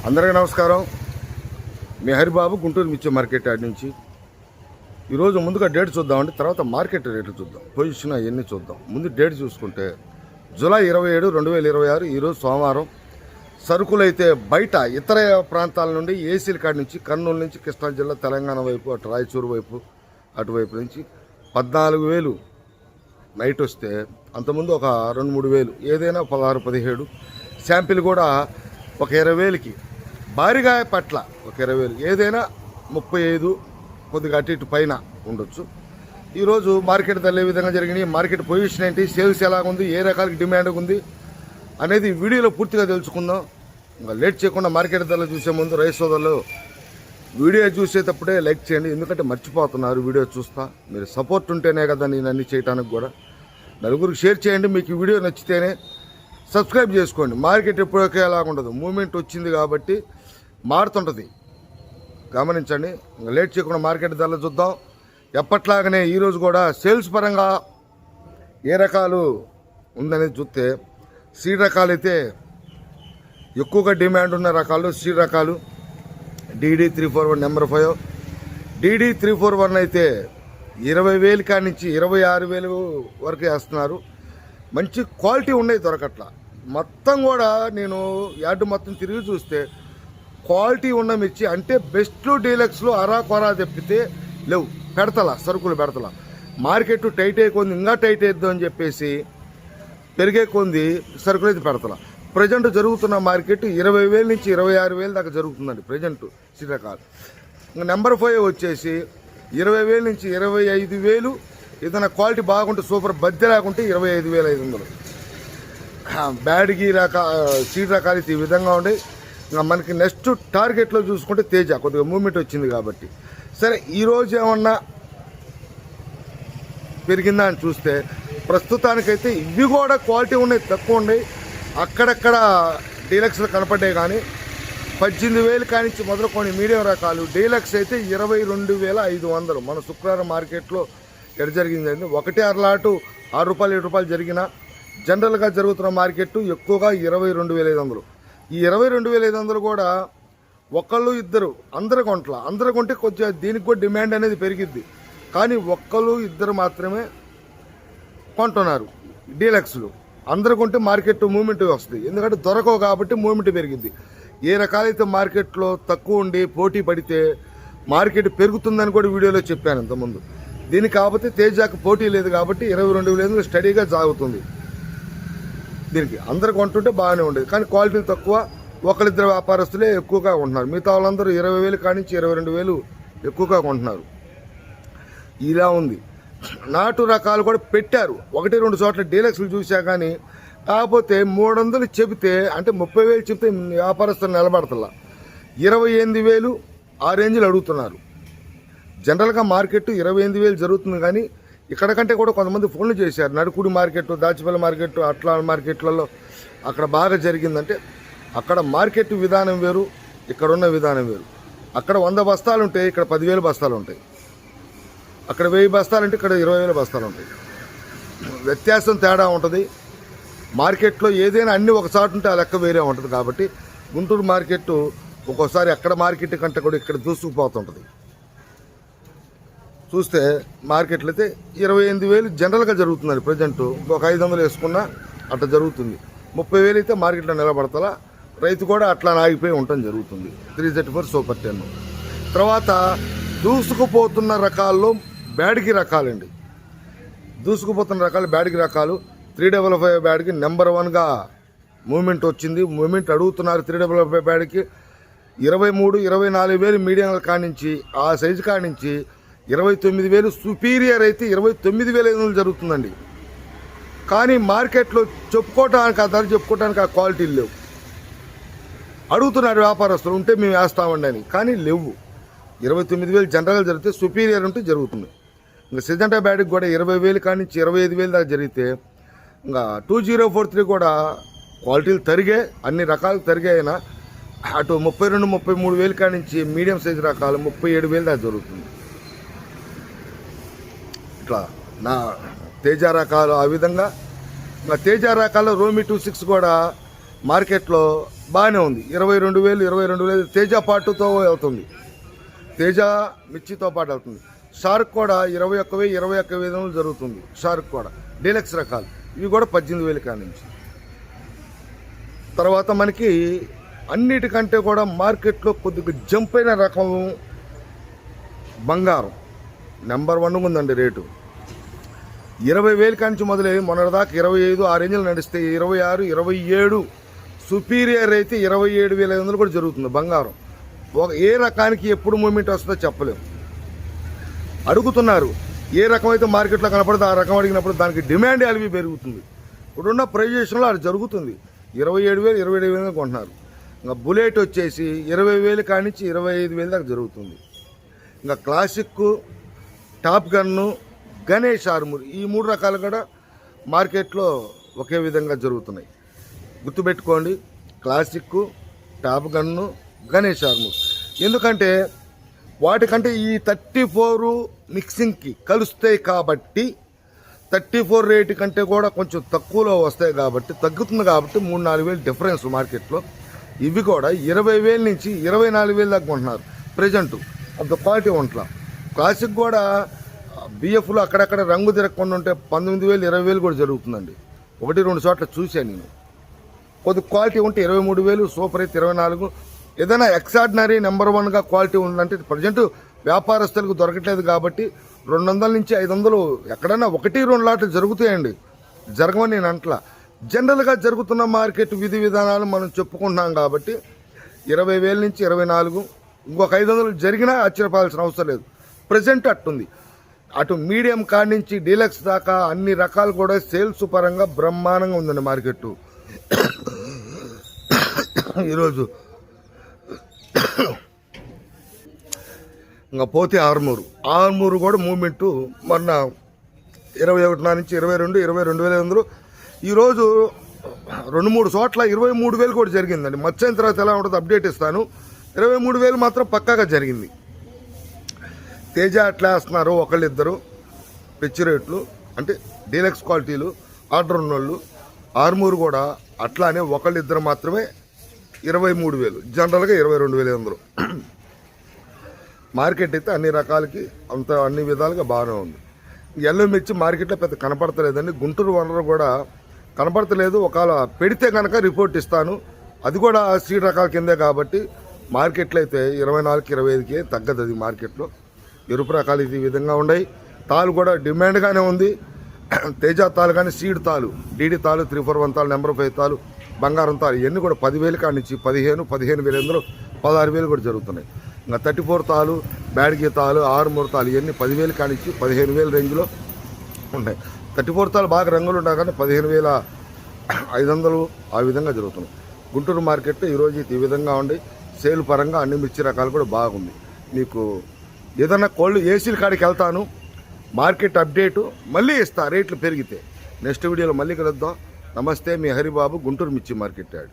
అందరికీ నమస్కారం. మీ హరిబాబు, గుంటూరు మిర్చి మార్కెట్ యార్డ్ నుంచి. ఈరోజు ముందుగా డేట్ చూద్దామండి, తర్వాత మార్కెట్ రేట్లు చూద్దాం, పొజిషన్ అవన్నీ చూద్దాం. ముందు డేట్ చూసుకుంటే జూలై 27, 2026 ఈరోజు సోమవారం. సరుకులు అయితే బయట ఇతర ప్రాంతాల నుండి ఏసీల కాడి నుంచి, కర్నూలు నుంచి కృష్ణా జిల్లా, తెలంగాణ వైపు, అటు రాయచూరు వైపు, అటువైపు నుంచి 14,000 నైట్ వస్తే, అంతకుముందు ఒక 2-3 వేలు, ఏదైనా 16-17. శాంపిల్ కూడా ఒక 20,000కి, భారీగా పట్ల ఒక 20,000, ఏదైనా 35, కొద్దిగా అటు ఇటు పైన ఉండొచ్చు. ఈరోజు మార్కెట్ ధరలు ఏ విధంగా జరిగినాయి, మార్కెట్ పొజిషన్ ఏంటి, సేల్స్ ఎలాగుంది, ఏ రకాలకి డిమాండ్ ఉంది అనేది వీడియోలో పూర్తిగా తెలుసుకుందాం. ఇంకా లేట్ చేయకుండా మార్కెట్ ధరలు చూసే ముందు రైతు సోదరులు వీడియో చూసేటప్పుడే లైక్ చేయండి, ఎందుకంటే మర్చిపోతున్నారు. వీడియో చూస్తా మీరు సపోర్ట్ ఉంటేనే కదా నేను అన్ని చేయడానికి కూడా. నలుగురికి షేర్ చేయండి, మీకు ఈ వీడియో నచ్చితేనే సబ్స్క్రైబ్ చేసుకోండి. మార్కెట్ ఎప్పుడోకే ఎలా ఉండదు, మూమెంట్ వచ్చింది కాబట్టి మారుతుంటుంది, గమనించండి. లేట్ చేయకుండా మార్కెట్ ధరలు చూద్దాం. ఎప్పట్లాగనే ఈరోజు కూడా సేల్స్ పరంగా ఏ రకాలు ఉందనేది చూస్తే, సీడ్ రకాలు అయితే ఎక్కువగా డిమాండ్ ఉన్న రకాలు సీడ్ రకాలు. DD 341 నెంబర్ 5, DD 341 అయితే 20,000 కాడి నుంచి 26,000 వరకు వేస్తున్నారు. మంచి క్వాలిటీ ఉన్నాయి, దొరకట్ల. మొత్తం కూడా నేను యార్డు మొత్తం తిరిగి చూస్తే క్వాలిటీ ఉన్న మిర్చి అంటే బెస్ట్లు, డీలక్స్లు అరా కొరా తెప్పితే లేవు, పెడతలా సరుకులు పెడతలా. మార్కెట్ టైట్ అయిపోయింది, ఇంకా టైట్ అయిద్దాం అని చెప్పేసి పెరిగే కొంది సరుకులు అయితే పెడతలా. ప్రజెంట్ జరుగుతున్న మార్కెట్ 20,000 నుంచి 26,000 దాకా జరుగుతుందండి ప్రజెంట్ శ్రీరకాలు. నెంబర్ 5 వచ్చేసి 20,000 నుంచి 25,000, ఏదైనా క్వాలిటీ బాగుంటే సూపర్ బద్దె లేకుంటే 25,500. బ్యాడ్కి సీడ్ రకాలు ఈ విధంగా ఉండే. ఇంకా మనకి నెక్స్ట్ టార్గెట్లో చూసుకుంటే తేజ కొద్దిగా మూమెంట్ వచ్చింది కాబట్టి. సరే, ఈరోజు ఏమన్నా పెరిగిందా అని చూస్తే ప్రస్తుతానికైతే ఇవి కూడా క్వాలిటీ ఉన్నాయి, తక్కువ ఉన్నాయి. అక్కడక్కడ డీలక్స్లు కనపడ్డాయి, కానీ 18,000 కానించి మొదలుకొని మీడియం రకాలు డీలక్స్ అయితే 22,500. మన శుక్రవారం మార్కెట్లో ఎడ జరిగిందండి. ఒకటి అరలాటు ₹6, ₹7 జరిగిన జనరల్గా జరుగుతున్న మార్కెట్ ఎక్కువగా 22,500. ఈ 22,500 కూడా ఒకళ్ళు ఇద్దరు అందరు కొంటే కొంచెం దీనికి కూడా డిమాండ్ అనేది పెరిగిద్ది. కానీ ఒక్కళ్ళు ఇద్దరు మాత్రమే కొంటున్నారు డీలక్స్లు. అందరు కొంటే మార్కెట్ మూమెంట్ వస్తుంది, ఎందుకంటే దొరకవు కాబట్టి మూమెంట్ పెరిగిద్ది. ఏ రకాలైతే మార్కెట్లో తక్కువ ఉండి పోటీ పడితే మార్కెట్ పెరుగుతుందని కూడా వీడియోలో చెప్పాను ఇంతకుముందు. దీనికి కాకపోతే తేజాకు పోటీ లేదు కాబట్టి 22,000 స్టడీగా సాగుతుంది. దీనికి అందరు కొంటుంటే బాగానే ఉండేది, కానీ క్వాలిటీ తక్కువ, ఒకరిద్దరు వ్యాపారస్తులే ఎక్కువగా కొంటున్నారు. మిగతా వాళ్ళందరూ 20,000 కానించి 22,000 ఎక్కువగా కొంటున్నారు. ఇలా ఉంది. నాటు రకాలు కూడా పెట్టారు, 1-2 చోట్ల డీలక్స్లు చూసా, కానీ కాకపోతే 300 చెబితే, అంటే 30,000 చెబితే వ్యాపారస్తులు నిలబడతలా. 28,000 ఆ రేంజ్లు అడుగుతున్నారు. జనరల్గా మార్కెట్ 28,000 జరుగుతుంది, కానీ ఇక్కడ కంటే కూడా కొంతమంది ఫోన్లు చేశారు. నడుకుడి మార్కెట్, దాచిపల్లి మార్కెట్, అట్లా మార్కెట్లలో అక్కడ బాగా జరిగిందంటే అక్కడ మార్కెట్ విధానం వేరు, ఇక్కడ ఉన్న విధానం వేరు. అక్కడ 100 బస్తాలు ఉంటాయి, ఇక్కడ 10,000 బస్తాలు ఉంటాయి. అక్కడ 1000 బస్తాలు అంటే ఇక్కడ 20,000 బస్తాలు ఉంటాయి. వ్యత్యాసం తేడా ఉంటుంది. మార్కెట్లో ఏదైనా అన్ని ఒకసారి ఉంటే ఆ లెక్క వేరే ఉంటుంది. కాబట్టి గుంటూరు మార్కెట్ ఒక్కోసారి అక్కడ మార్కెట్ కంటే కూడా ఇక్కడ దూసుకుపోతుంటుంది. చూస్తే మార్కెట్లో అయితే 28,000 జనరల్గా జరుగుతుందండి ప్రజెంట్. ఒక 500 వేసుకున్నా అట్లా జరుగుతుంది. 30,000 అయితే మార్కెట్లో నిలబడతలా. రైతు కూడా అట్లా ఆగిపోయి ఉండటం జరుగుతుంది. 334 సూపర్ 10. తర్వాత దూసుకుపోతున్న రకాల్లో బ్యాడ్కి రకాలండి. దూసుకుపోతున్న రకాలు బ్యాడ్కి రకాలు. 355 బ్యాడ్కి నెంబర్ 1గా మూమెంట్ వచ్చింది. మూమెంట్ అడుగుతున్నారు 355 బ్యాడ్కి. 23,000-24,000 మీడియం కానించి, ఆ సైజు కానించి 29,000. సుపీరియర్ అయితే 29,500 జరుగుతుందండి. కానీ మార్కెట్లో చెప్పుకోవటానికి, ఆ ధర చెప్పుకోవటానికి ఆ క్వాలిటీలు లేవు. అడుగుతున్నారు వ్యాపారస్తులు, ఉంటే మేము వేస్తామండి అని, కానీ లేవు. 29,000 జనరల్గా జరిగితే, సుపీరియర్ ఉంటే జరుగుతుంది. ఇంకా సిజంటా బ్యాడ్కి కూడా 20,000 కానించి 25,000 దాకా జరిగితే, ఇంకా 2043 కూడా క్వాలిటీలు తరిగే, అన్ని రకాలు తరిగాయినా అటు 32,000-33,000 కానించి మీడియం సైజు రకాలు 37,000 దాకా జరుగుతుంది. ఇట్లా నా తేజ రకాలు ఆ విధంగా. తేజ రకాల్లో రోమి 26 కూడా మార్కెట్లో బాగానే ఉంది. 22,000 తేజ పాటుతో వెళ్తుంది. తేజ మిర్చితో పాటు వెళ్తుంది. షార్క్ కూడా 21,000 జరుగుతుంది. షార్క్ కూడా డీలక్స్ రకాలు ఇవి కూడా 18,000 కానించి. తర్వాత మనకి అన్నిటికంటే కూడా మార్కెట్లో కొద్దిగా జంప్ అయిన రకం బంగారం నెంబర్ 1 ఉందండి. రేటు 20,000 కానించి మొదలై మొన్నటిదాకా 25 ఆ రేంజ్లు నడిస్తే 26, 27 సుపీరియర్ అయితే 27,500 కూడా జరుగుతుంది బంగారం. ఏ రకానికి ఎప్పుడు మూమెంట్ వస్తుందో చెప్పలేము. అడుగుతున్నారు ఏ రకం అయితే మార్కెట్లో కనపడితే ఆ రకం అడిగినప్పుడు దానికి డిమాండ్ అలివి పెరుగుతుంది. ఇప్పుడున్న ప్రైజేషన్లో అది జరుగుతుంది. 27,000, 27,000 కొంటున్నారు. ఇంకా బుల్లెట్ వచ్చేసి 20,000 కానించి 25,000 దాకా జరుగుతుంది. ఇంకా classic, top gun, Ganesh Armoor ఈ 3 రకాలు కూడా మార్కెట్లో ఒకే విధంగా జరుగుతున్నాయి. గుర్తుపెట్టుకోండి, classic, top gun, Ganesh Armoor. ఎందుకంటే వాటికంటే ఈ 34 మిక్సింగ్కి కలుస్తాయి కాబట్టి 34 రేటు కంటే కూడా కొంచెం తక్కువలో వస్తాయి కాబట్టి తగ్గుతుంది కాబట్టి 3-4 డిఫరెన్స్ మార్కెట్లో. ఇవి కూడా 20,000 నుంచి 24,000 దాకా కొంటున్నారు ప్రజెంట్. అంత క్వాలిటీ ఉంట్లా. క్లాసిక్ కూడా బిఎఫ్లో అక్కడక్కడ రంగు తిరగకుండా ఉంటే 19,000, 20,000 కూడా జరుగుతుందండి. 1-2 చోట్ల చూశాను నేను. కొద్ది క్వాలిటీ ఉంటే 23,000, సూపర్ అయితే 24. ఏదైనా ఎక్స్ట్రాడినరీ నెంబర్ 1గా క్వాలిటీ ఉందంటే ప్రజెంట్ వ్యాపారస్తులకు దొరకట్లేదు కాబట్టి 200 నుంచి 500 ఎక్కడైనా 1-2 లాట్లు జరుగుతాయండి. జరగమని నేను అంటలా. జనరల్గా జరుగుతున్న మార్కెట్ విధి విధానాలు మనం చెప్పుకుంటున్నాం కాబట్టి 20,000 నుంచి 24, ఇంకొక 500 జరిగినా ఆశ్చర్యపోవాల్సిన అవసరం లేదు. ప్రజెంట్ అట్టుంది. అటు మీడియం కాడి నుంచి డీలక్స్ దాకా అన్ని రకాలు కూడా సేల్స్ పరంగా బ్రహ్మాండంగా ఉందండి మార్కెట్ ఈరోజు. ఇంకా పోతే ఆర్మూరు కూడా మూమెంట్ మొన్న 21 నుంచి 22, 22,500 ఈరోజు 2-3 చోట్ల 23,000 కూడా జరిగిందండి. మచ్చైన తర్వాత ఎలా ఉంటుందో అప్డేట్ ఇస్తాను. 23,000 మాత్రం పక్కాగా జరిగింది. తేజ అట్లా వేస్తున్నారు ఒకళ్ళిద్దరు పిచ్చి రేట్లు అంటే డీలక్స్ క్వాలిటీలు ఆర్డర్ ఉన్నోళ్ళు. ఆర్మూరు కూడా అట్లానే ఒకళ్ళిద్దరు మాత్రమే 23,000, జనరల్గా 22,500. మార్కెట్ అయితే అన్ని రకాలకి అన్ని విధాలుగా బాగానే ఉంది. ఎల్లో మిర్చి మార్కెట్లో పెద్ద కనపడతలేదండి. గుంటూరు వనరు కూడా కనపడతలేదు. ఒకవేళ పెడితే కనుక రిపోర్ట్ ఇస్తాను. అది కూడా సీడ్ రకాల కిందే కాబట్టి మార్కెట్లో అయితే 24, 25కే తగ్గదు. అది మార్కెట్లో ఎరుపు రకాలు ఈ విధంగా ఉన్నాయి. తాలు కూడా డిమాండ్గానే ఉంది. తేజ తాలు కానీ సీడ్ తాలు, డీడీ తాలు, 341 తాలు, నెంబర్ 5 తాలు, బంగారం తాలు ఇవన్నీ కూడా 10,000 కాడి నుంచి 15,500, 16,000 కూడా జరుగుతున్నాయి. ఇంకా 34 తాలు, బ్యాడ్గి తాలు, ఆర్మూరు తాలు ఇవన్నీ 10,000 కాడి నుంచి 15,000 రేంజ్లో ఉంటాయి. 34 తాలు బాగా రంగులు ఉన్నాయి కానీ 15,500 ఆ విధంగా జరుగుతున్నాయి. గుంటూరు మార్కెట్ ఈరోజు ఈ విధంగా ఉండి సేల్ పరంగా అన్ని మిర్చి రకాలు కూడా బాగుంది. మీకు ఏదన్నా కోళ్ళు ఏసీల కాడికి వెళ్తాను, మార్కెట్ అప్డేటు మళ్ళీ ఇస్తా రేట్లు పెరిగితే. నెక్స్ట్ వీడియోలో మళ్ళీ కలుద్దాం. నమస్తే, మీ హరిబాబు, గుంటూరు మిర్చి మార్కెట్ యార్డ్.